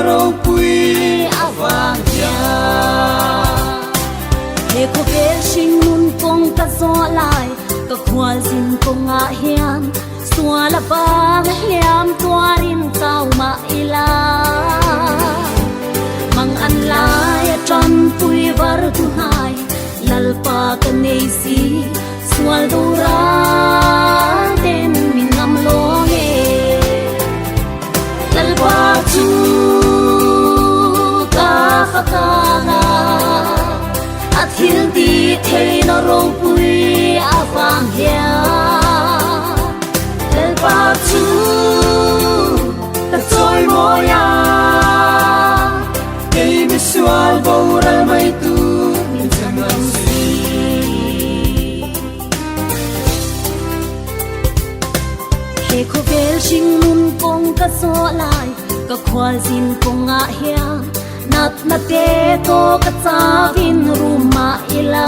rong pui avang ya he ko vel sing mun kong ka zo lai ka khwal sin kong a hiam suala bang hiam tuarin tau ma ila mang an lai tram pui var tu hai lalpa ka nei si sual du ra ten min ngam lo nge lalpa chu ka khatanga athil di thei na rong pui avang hia lalpa chu ta choi moya ei mi sual boral mai tu min chanam si he ko vel sing mun kong ka so lai ka khwal sin kong a hia nat na te to ka cha vin ruma ila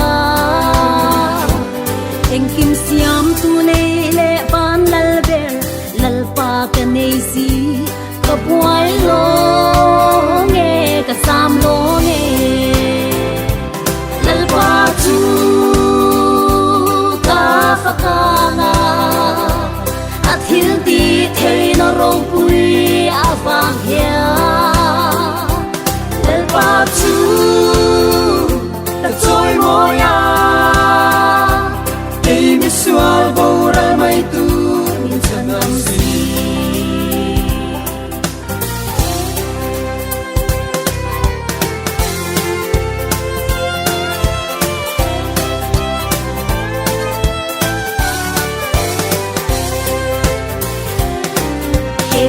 eng kim siam tu nei le ban lal ber lal pa ka nei si ka puai lo nge ka sam lo nge lal pa chu ka fakana athil ti thei na rong pui avang hia lal pa chu ta choi moya ei mi sual boral mai tu min chanam si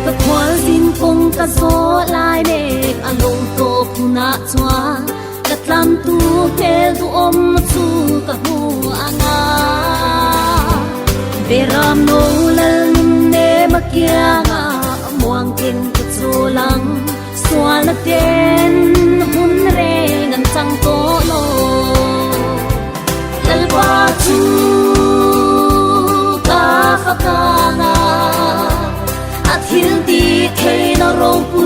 ka khwal sin kong ka zo lai mek along to khuna chwa ka tlam tu tel tu om chu ka hu anga beram no lal ne makianga muang ken ka chu lang swal na ten hun re ngan chang to lo lal pa chu ka fakanga athil ti thei na rong pu